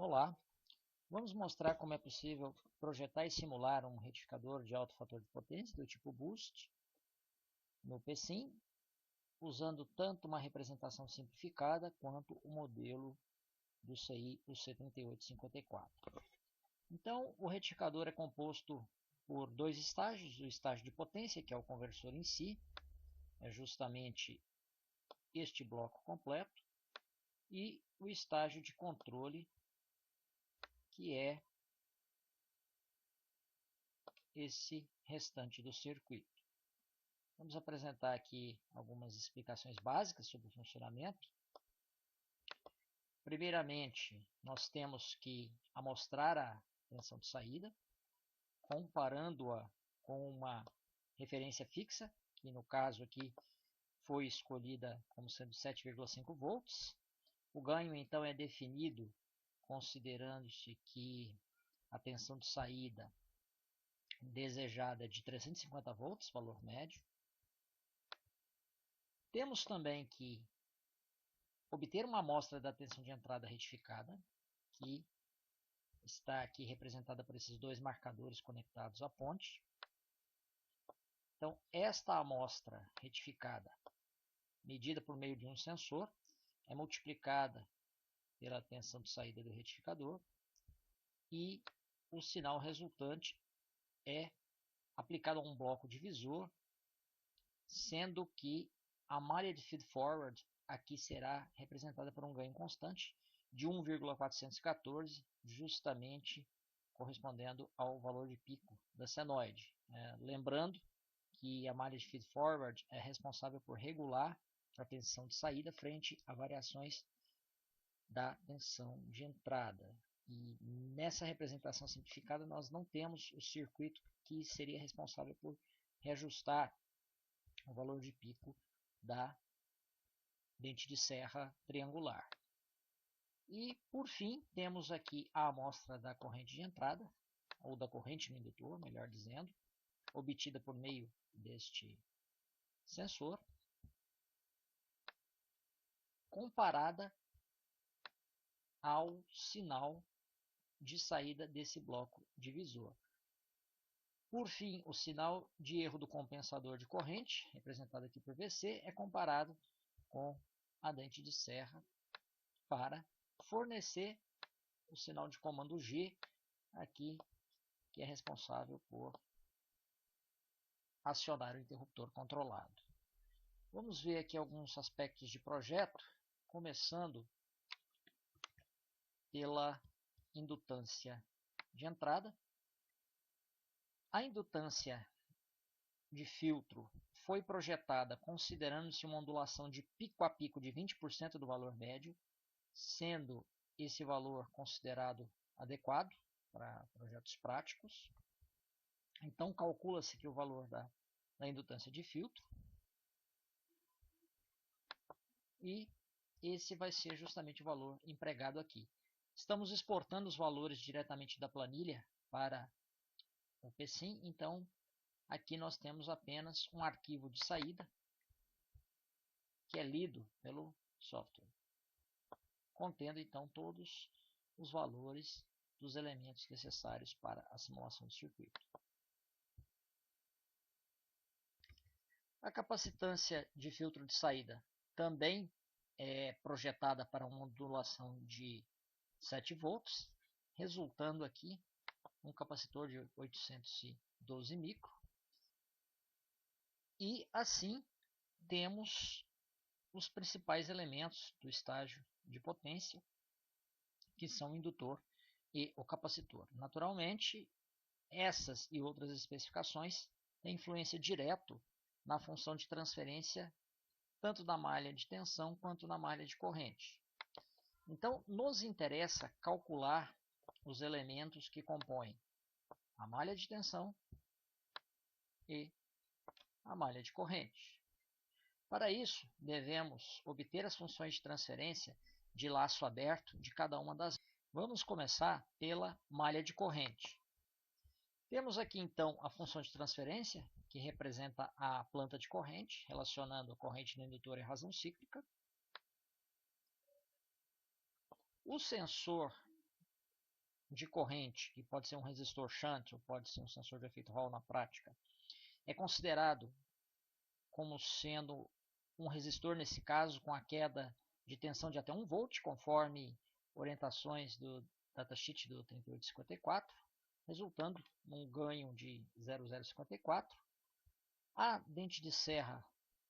Olá, vamos mostrar como é possível projetar e simular um retificador de alto fator de potência do tipo Boost no PSIM, usando tanto uma representação simplificada quanto o modelo do CI, o C3854. Então, o retificador é composto por dois estágios: o estágio de potência, que é o conversor em si, é justamente este bloco completo, e o estágio de controle, que é esse restante do circuito. Vamos apresentar aqui algumas explicações básicas sobre o funcionamento. Primeiramente, nós temos que amostrar a tensão de saída, comparando-a com uma referência fixa, que no caso aqui foi escolhida como sendo 7,5 volts. O ganho então é definido considerando-se que a tensão de saída desejada é de 350 volts, valor médio. Temos também que obter uma amostra da tensão de entrada retificada, que está aqui representada por esses dois marcadores conectados à ponte. Então, esta amostra retificada, medida por meio de um sensor, é multiplicada pela tensão de saída do retificador e o sinal resultante é aplicado a um bloco divisor, sendo que a malha de feed-forward aqui será representada por um ganho constante de 1,414, justamente correspondendo ao valor de pico da senoide. Lembrando que a malha de feed-forward é responsável por regular a tensão de saída frente a variações da tensão de entrada. E nessa representação simplificada nós não temos o circuito que seria responsável por reajustar o valor de pico da dente de serra triangular. E, por fim, temos aqui a amostra da corrente de entrada, ou da corrente no indutor, melhor dizendo, obtida por meio deste sensor, comparada ao sinal de saída desse bloco divisor. Por fim, o sinal de erro do compensador de corrente, representado aqui por VC, é comparado com a dente de serra para fornecer o sinal de comando G, aqui, que é responsável por acionar o interruptor controlado. Vamos ver aqui alguns aspectos de projeto, começando pela indutância de entrada. A indutância de filtro foi projetada considerando-se uma ondulação de pico a pico de 20% do valor médio, sendo esse valor considerado adequado para projetos práticos. Então, calcula-se que o valor da indutância de filtro, e esse vai ser justamente o valor empregado aqui. Estamos exportando os valores diretamente da planilha para o PSIM, então aqui nós temos apenas um arquivo de saída que é lido pelo software, contendo então todos os valores dos elementos necessários para a simulação do circuito. A capacitância de filtro de saída também é projetada para uma ondulação de 7 volts, resultando aqui um capacitor de 812 micro. E assim temos os principais elementos do estágio de potência, que são o indutor e o capacitor. Naturalmente, essas e outras especificações têm influência direta na função de transferência tanto da malha de tensão quanto na malha de corrente. Então, nos interessa calcular os elementos que compõem a malha de tensão e a malha de corrente. Para isso, devemos obter as funções de transferência de laço aberto de cada uma das. Vamos começar pela malha de corrente. Temos aqui então a função de transferência, que representa a planta de corrente, relacionando a corrente no indutor e a razão cíclica. O sensor de corrente, que pode ser um resistor shunt ou pode ser um sensor de efeito Hall na prática, é considerado como sendo um resistor, nesse caso, com a queda de tensão de até 1 volt, conforme orientações do datasheet do 3854, resultando num ganho de 0,054. A dente de serra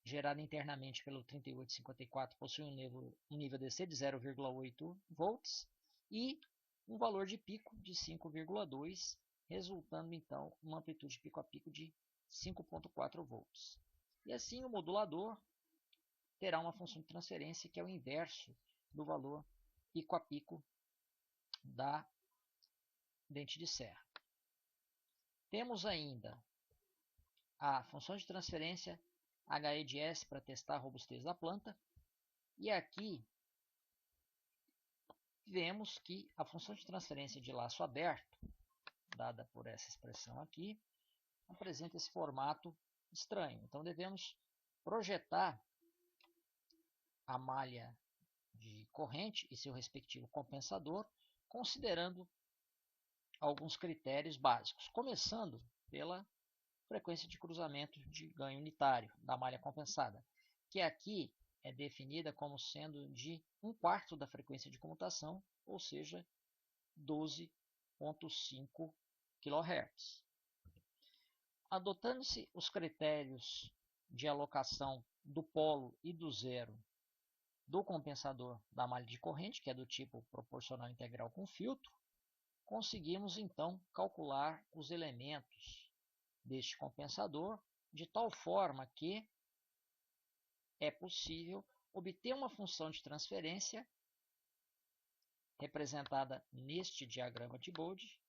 gerada internamente pelo 3854 possui um nível DC de 0,8 volts e um valor de pico de 5,2, resultando então uma amplitude pico a pico de 5,4 volts. E assim o modulador terá uma função de transferência que é o inverso do valor pico a pico da dente de serra. Temos ainda a função de transferência HEDS para testar a robustez da planta. E aqui vemos que a função de transferência de laço aberto, dada por essa expressão aqui, apresenta esse formato estranho. Então devemos projetar a malha de corrente e seu respectivo compensador, considerando alguns critérios básicos, começando pela frequência de cruzamento de ganho unitário da malha compensada, que aqui é definida como sendo de 1/4 da frequência de comutação, ou seja, 12,5 kHz. Adotando-se os critérios de alocação do polo e do zero do compensador da malha de corrente, que é do tipo proporcional integral com filtro, conseguimos então calcular os elementos deste compensador de tal forma que é possível obter uma função de transferência representada neste diagrama de Bode,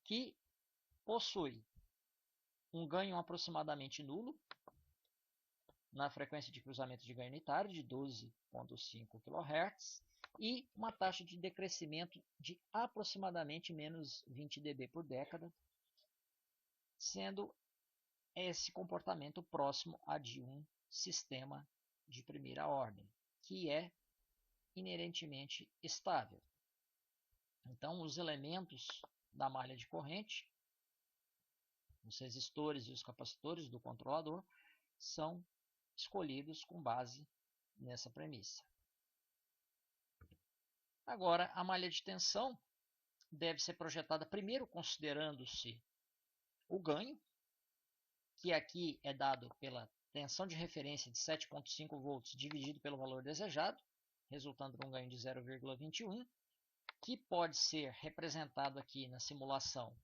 que possui um ganho aproximadamente nulo na frequência de cruzamento de ganho unitário de 12,5 kHz e uma taxa de decrescimento de aproximadamente menos 20 dB por década, sendo esse comportamento próximo a de um sistema de primeira ordem, que é inerentemente estável. Então, os elementos da malha de corrente, os resistores e os capacitores do controlador, são escolhidos com base nessa premissa. Agora, a malha de tensão deve ser projetada primeiro considerando-se o ganho, que aqui é dado pela tensão de referência de 7,5 volts dividido pelo valor desejado, resultando num ganho de 0,21, que pode ser representado aqui na simulação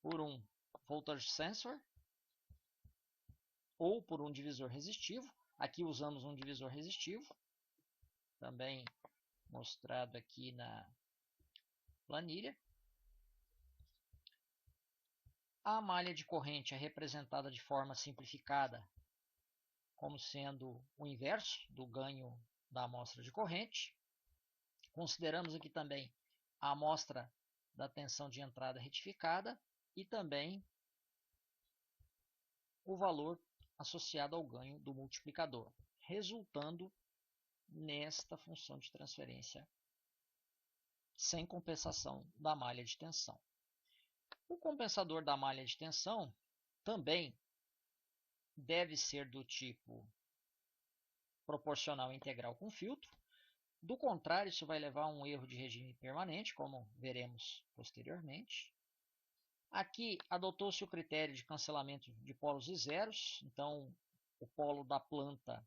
por um voltage sensor ou por um divisor resistivo. Aqui usamos um divisor resistivo, também mostrado aqui na planilha. A malha de corrente é representada de forma simplificada como sendo o inverso do ganho da amostra de corrente. Consideramos aqui também a amostra da tensão de entrada retificada e também o valor associado ao ganho do multiplicador, resultando nesta função de transferência sem compensação da malha de tensão. O compensador da malha de tensão também deve ser do tipo proporcional integral com filtro. Do contrário, isso vai levar a um erro de regime permanente, como veremos posteriormente. Aqui adotou-se o critério de cancelamento de polos e zeros, então o polo da planta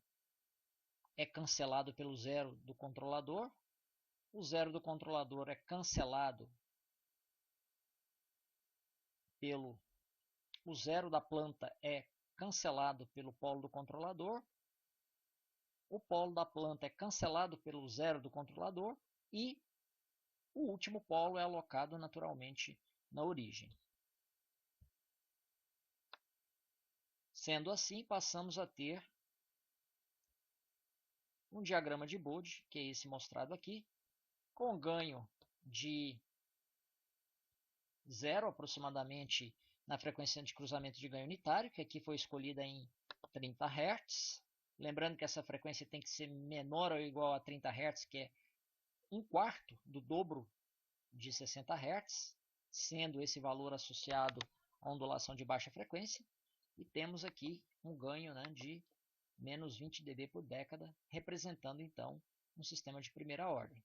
é cancelado pelo zero do controlador, o zero do controlador é cancelado pelo... O zero da planta é cancelado pelo polo do controlador, o polo da planta é cancelado pelo zero do controlador e o último polo é alocado naturalmente na origem. Sendo assim, passamos a ter um diagrama de Bode, que é esse mostrado aqui, com ganho de 0 aproximadamente na frequência de cruzamento de ganho unitário, que aqui foi escolhida em 30 Hz. Lembrando que essa frequência tem que ser menor ou igual a 30 Hz, que é 1/4 do dobro de 60 Hz, sendo esse valor associado a ondulação de baixa frequência, e temos aqui um ganho, né, de menos 20 dB por década, representando então um sistema de primeira ordem.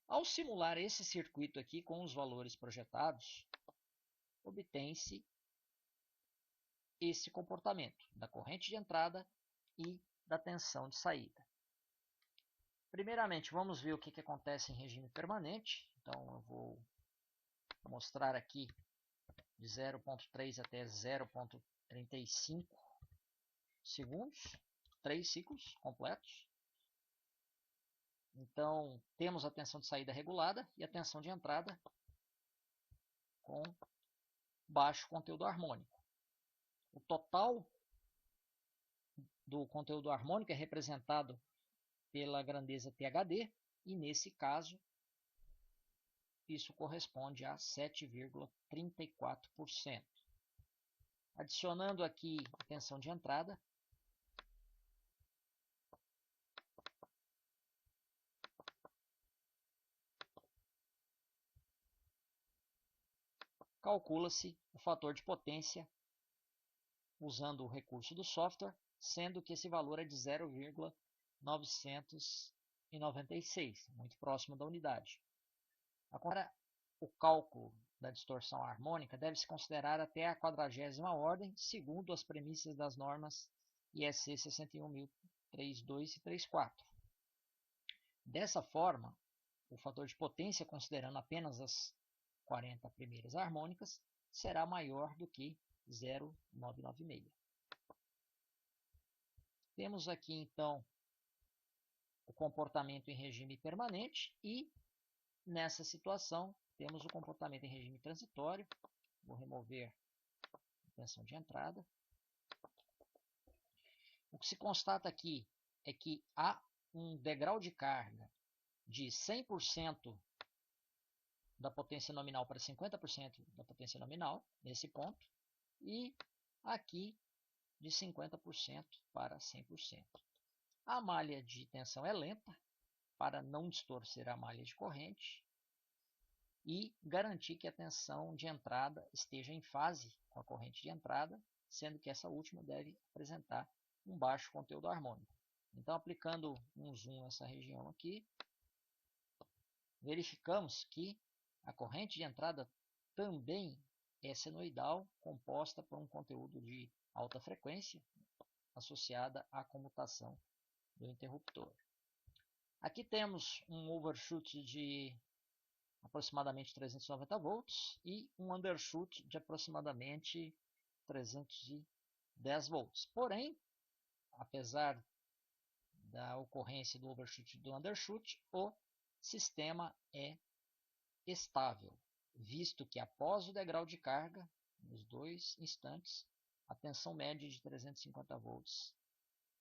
Ao simular esse circuito aqui com os valores projetados, obtém-se esse comportamento da corrente de entrada e da tensão de saída. Primeiramente, vamos ver o que acontece em regime permanente. Então, eu vou mostrar aqui de 0,3 até 0,35 segundos, 3 ciclos completos. Então, temos a tensão de saída regulada e a tensão de entrada com baixo conteúdo harmônico. O total do conteúdo harmônico é representado pela grandeza THD, e nesse caso, isso corresponde a 7,34%. Adicionando aqui a tensão de entrada, calcula-se o fator de potência usando o recurso do software, sendo que esse valor é de 0,996, muito próximo da unidade. Agora, o cálculo da distorção harmônica deve-se considerar até a 40ª ordem, segundo as premissas das normas IEC 61032 e 34. Dessa forma, o fator de potência, considerando apenas as 40 primeiras harmônicas, será maior do que 0,996. Temos aqui, então, o comportamento em regime permanente e, nessa situação, temos o comportamento em regime transitório. Vou remover a tensão de entrada. O que se constata aqui é que há um degrau de carga de 100% da potência nominal para 50% da potência nominal, nesse ponto, e aqui de 50% para 100%. A malha de tensão é lenta, para não distorcer a malha de corrente e garantir que a tensão de entrada esteja em fase com a corrente de entrada, sendo que essa última deve apresentar um baixo conteúdo harmônico. Então, aplicando um zoom nessa região aqui, verificamos que a corrente de entrada também é senoidal, composta por um conteúdo de alta frequência associada à comutação do interruptor. Aqui temos um overshoot de aproximadamente 390 volts e um undershoot de aproximadamente 310 volts. Porém, apesar da ocorrência do overshoot e do undershoot, o sistema é estável, visto que após o degrau de carga, nos dois instantes, a tensão média de 350 volts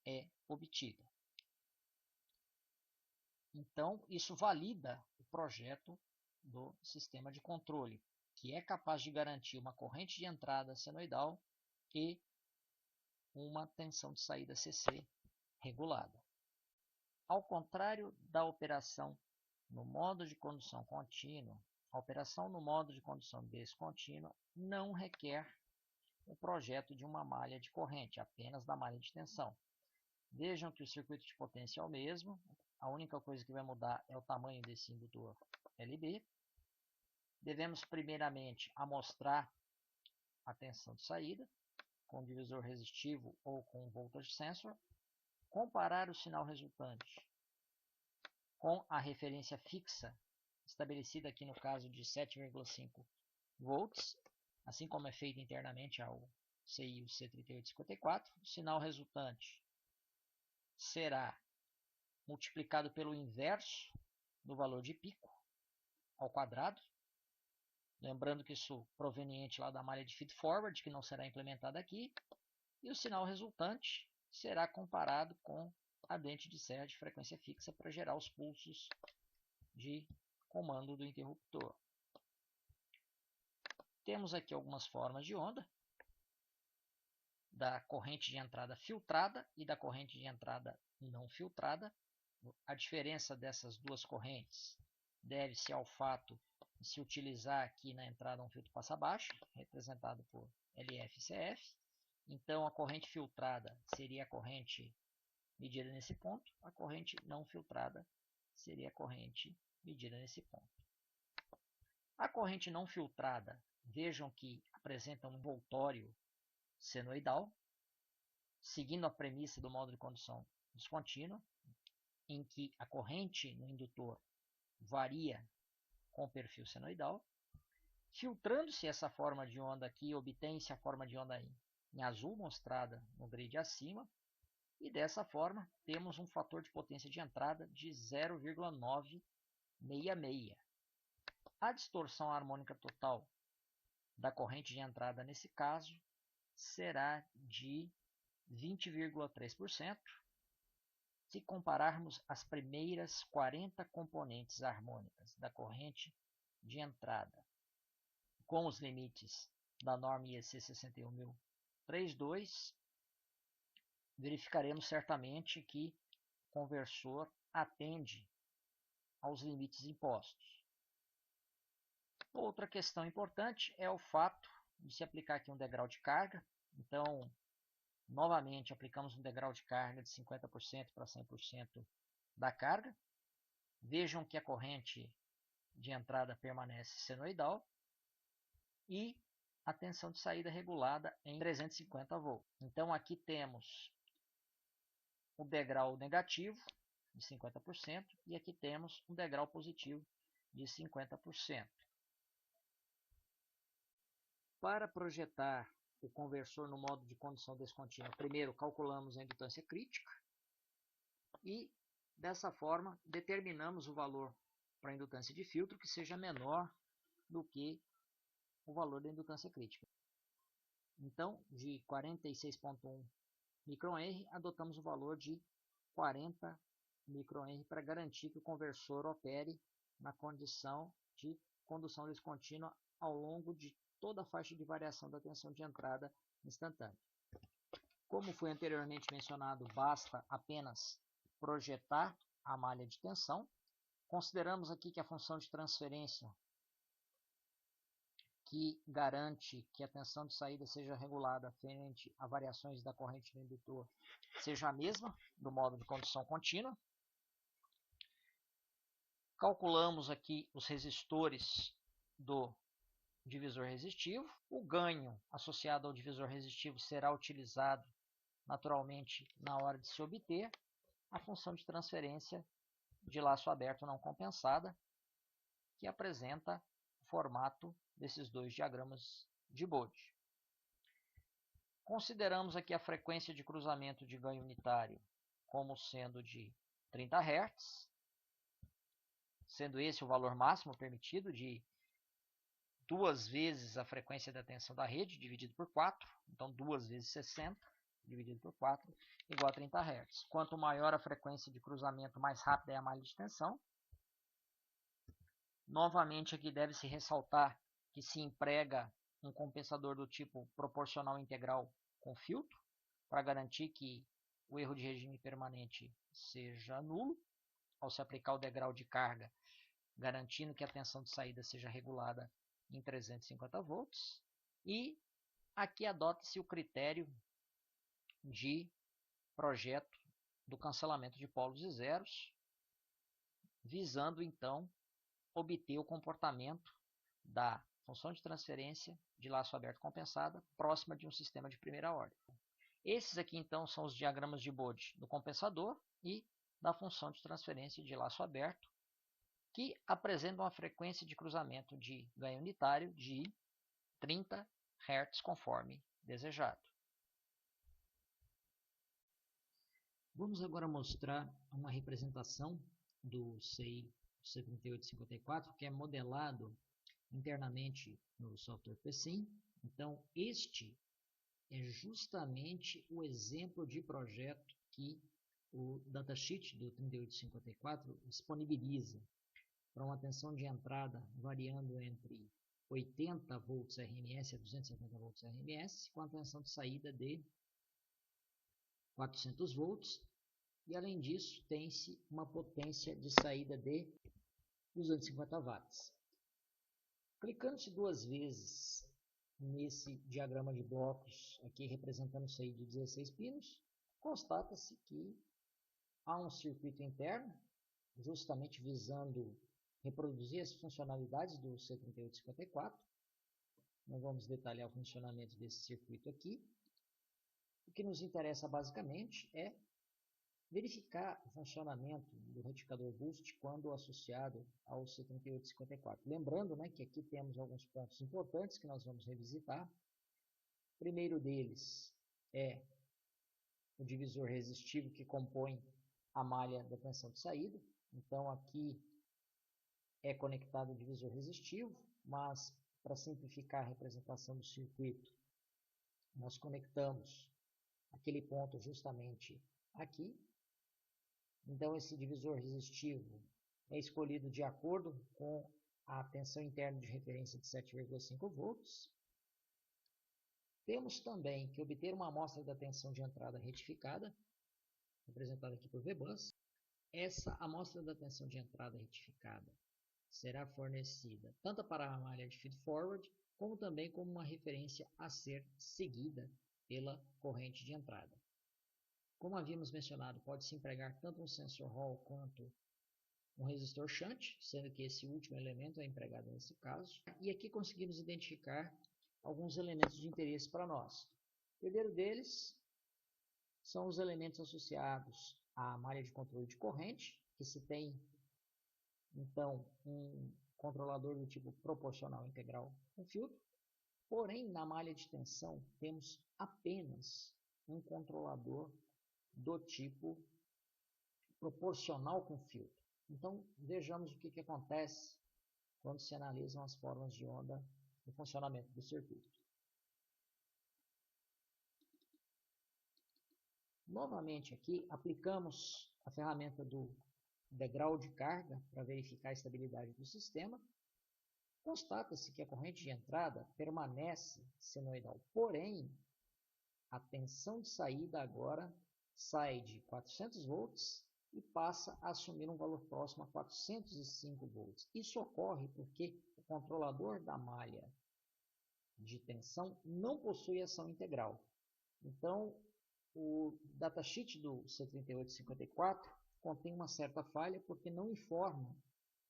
é obtida. Então, isso valida o projeto do sistema de controle, que é capaz de garantir uma corrente de entrada senoidal e uma tensão de saída CC regulada. Ao contrário da operação no modo de condução contínua, a operação no modo de condução descontínua não requer o projeto de uma malha de corrente, apenas da malha de tensão. Vejam que o circuito de potência é o mesmo, a única coisa que vai mudar é o tamanho desse indutor LB. Devemos primeiramente amostrar a tensão de saída com divisor resistivo ou com voltage sensor, comparar o sinal resultante com a referência fixa, estabelecida aqui no caso de 7,5 volts, assim como é feito internamente ao CI C3854. O sinal resultante será multiplicado pelo inverso do valor de pico ao quadrado, lembrando que isso proveniente lá da malha de feed-forward, que não será implementada aqui, e o sinal resultante será comparado com a dente de serra de frequência fixa para gerar os pulsos de comando do interruptor. Temos aqui algumas formas de onda, da corrente de entrada filtrada e da corrente de entrada não filtrada. A diferença dessas duas correntes deve-se ao fato de se utilizar aqui na entrada um filtro passa-baixa, representado por LF-CF. Então, a corrente filtrada seria a corrente medida nesse ponto, a corrente não filtrada seria a corrente medida nesse ponto. A corrente não filtrada, vejam que apresenta um envoltório senoidal, seguindo a premissa do modo de condução descontínua, em que a corrente no indutor varia com o perfil senoidal. Filtrando-se essa forma de onda aqui, obtém-se a forma de onda em azul, mostrada no grid acima, e dessa forma temos um fator de potência de entrada de 0,966. A distorção harmônica total da corrente de entrada nesse caso será de 20,3%. Se compararmos as primeiras 40 componentes harmônicas da corrente de entrada com os limites da norma IEC 61032, verificaremos certamente que o conversor atende aos limites impostos. Outra questão importante é o fato de se aplicar aqui um degrau de carga. Então, novamente, aplicamos um degrau de carga de 50% para 100% da carga. Vejam que a corrente de entrada permanece senoidal e a tensão de saída regulada em 350 volts. Então, aqui temos o degrau negativo de 50% e aqui temos um degrau positivo de 50%. Para projetar o conversor no modo de condução descontínua, primeiro calculamos a indutância crítica e, dessa forma, determinamos o valor para a indutância de filtro que seja menor do que o valor da indutância crítica. Então, de 46,1 microhenry, adotamos o valor de 40 microhenry para garantir que o conversor opere na condição de condução descontínua ao longo de toda a faixa de variação da tensão de entrada instantânea. Como foi anteriormente mencionado, basta apenas projetar a malha de tensão. Consideramos aqui que a função de transferência que garante que a tensão de saída seja regulada frente a variações da corrente do indutor seja a mesma do modo de condução contínua. Calculamos aqui os resistores do divisor resistivo. O ganho associado ao divisor resistivo será utilizado naturalmente na hora de se obter a função de transferência de laço aberto não compensada, que apresenta o formato desses dois diagramas de Bode. Consideramos aqui a frequência de cruzamento de ganho unitário como sendo de 30 Hz, sendo esse o valor máximo permitido de 2 vezes a frequência da tensão da rede, dividido por 4, então 2 vezes 60, dividido por 4, igual a 30 Hz. Quanto maior a frequência de cruzamento, mais rápida é a malha de tensão. Novamente, aqui deve-se ressaltar que se emprega um compensador do tipo proporcional integral com filtro, para garantir que o erro de regime permanente seja nulo, ao se aplicar o degrau de carga, garantindo que a tensão de saída seja regulada em 350 volts. E aqui adota-se o critério de projeto do cancelamento de polos e zeros, visando então obter o comportamento da função de transferência de laço aberto compensada próxima de um sistema de primeira ordem. Esses aqui então são os diagramas de Bode do compensador e da função de transferência de laço aberto, que apresentam a frequência de cruzamento de ganho unitário de 30 Hz conforme desejado. Vamos agora mostrar uma representação do CI 7854, que é modelado internamente no software PSIM. Então, este é justamente o exemplo de projeto que o datasheet do 3854 disponibiliza para uma tensão de entrada variando entre 80 volts RMS a 270 volts RMS, com a tensão de saída de 400 volts, e além disso tem-se uma potência de saída de 250 watts. Clicando-se duas vezes nesse diagrama de blocos, aqui representando o CI de 16 pinos, constata-se que há um circuito interno, justamente visando reproduzir as funcionalidades do C3854. Não vamos detalhar o funcionamento desse circuito aqui. O que nos interessa basicamente é verificar o funcionamento do retificador boost quando associado ao C3854. Lembrando, né, que aqui temos alguns pontos importantes que nós vamos revisitar. O primeiro deles é o divisor resistivo que compõe a malha da tensão de saída. Então aqui é conectado o divisor resistivo, mas para simplificar a representação do circuito, nós conectamos aquele ponto justamente aqui. Então esse divisor resistivo é escolhido de acordo com a tensão interna de referência de 7,5 volts. Temos também que obter uma amostra da tensão de entrada retificada, representada aqui por VBus. Essa amostra da tensão de entrada retificada será fornecida tanto para a malha de feed-forward, como também como uma referência a ser seguida pela corrente de entrada. Como havíamos mencionado, pode-se empregar tanto um sensor Hall quanto um resistor shunt, sendo que esse último elemento é empregado nesse caso. E aqui conseguimos identificar alguns elementos de interesse para nós. O primeiro deles são os elementos associados à malha de controle de corrente, que se tem então um controlador do tipo proporcional integral com filtro. Porém, na malha de tensão temos apenas um controlador do tipo proporcional com filtro. Então, vejamos o que acontece quando se analisam as formas de onda no funcionamento do circuito. Novamente aqui, aplicamos a ferramenta do degrau de carga para verificar a estabilidade do sistema. Constata-se que a corrente de entrada permanece senoidal, porém, a tensão de saída agora sai de 400 volts e passa a assumir um valor próximo a 405 volts. Isso ocorre porque o controlador da malha de tensão não possui ação integral. Então, o datasheet do C3854 contém uma certa falha porque não informa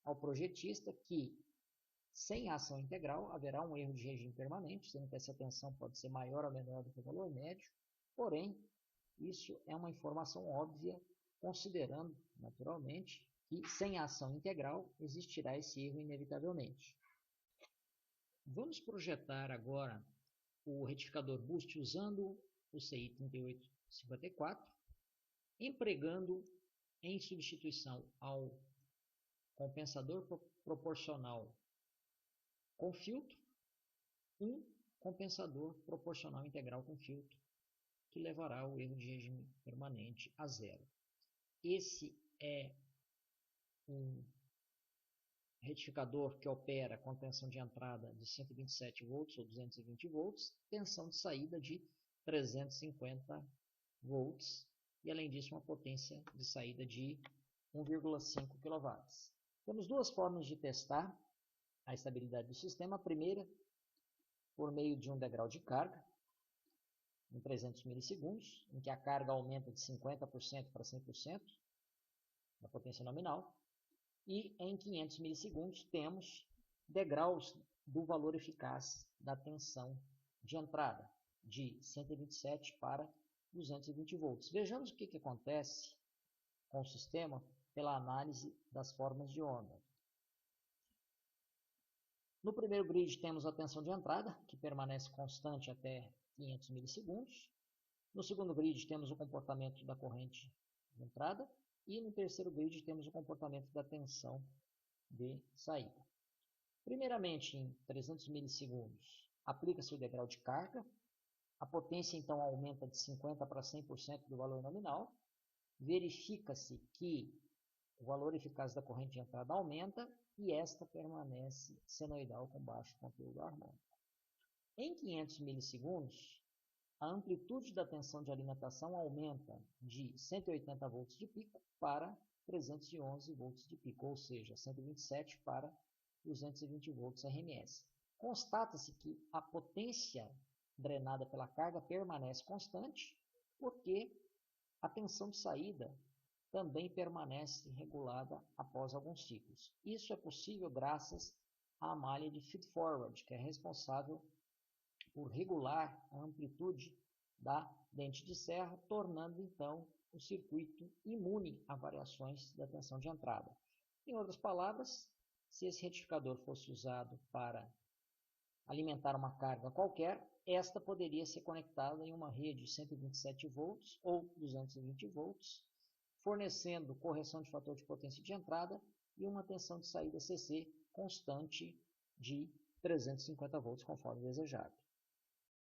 ao projetista que, sem ação integral, haverá um erro de regime permanente, sendo que essa tensão pode ser maior ou menor do que o valor médio. Porém, isso é uma informação óbvia, considerando, naturalmente, que sem ação integral existirá esse erro inevitavelmente. Vamos projetar agora o retificador boost usando o CI 3854, empregando em substituição ao compensador proporcional com filtro, um compensador proporcional integral com filtro, que levará o erro de regime permanente a zero. Esse é um retificador que opera com tensão de entrada de 127 volts ou 220 volts, tensão de saída de 350 volts e, além disso, uma potência de saída de 1,5 kW. Temos duas formas de testar a estabilidade do sistema. A primeira, por meio de um degrau de carga, em 300 milissegundos, em que a carga aumenta de 50% para 100% da potência nominal. E em 500 milissegundos temos degraus do valor eficaz da tensão de entrada, de 127 para 220 volts. Vejamos o que acontece com o sistema pela análise das formas de onda. No primeiro grid temos a tensão de entrada, que permanece constante até 500 milissegundos. No segundo grid temos o comportamento da corrente de entrada. E no terceiro grid temos o comportamento da tensão de saída. Primeiramente, em 300 milissegundos, aplica-se o degrau de carga. A potência, então, aumenta de 50% para 100% do valor nominal. Verifica-se que o valor eficaz da corrente de entrada aumenta e esta permanece senoidal com baixo conteúdo harmônico. Em 500 milissegundos, a amplitude da tensão de alimentação aumenta de 180 volts de pico para 311 volts de pico, ou seja, 127 para 220 volts RMS. Constata-se que a potência drenada pela carga permanece constante, porque a tensão de saída também permanece regulada após alguns ciclos. Isso é possível graças à malha de feed-forward, que é responsável por regular a amplitude da dente de serra, tornando então o circuito imune a variações da tensão de entrada. Em outras palavras, se esse retificador fosse usado para alimentar uma carga qualquer, esta poderia ser conectada em uma rede de 127 volts ou 220 volts, fornecendo correção de fator de potência de entrada e uma tensão de saída CC constante de 350 volts, conforme desejado.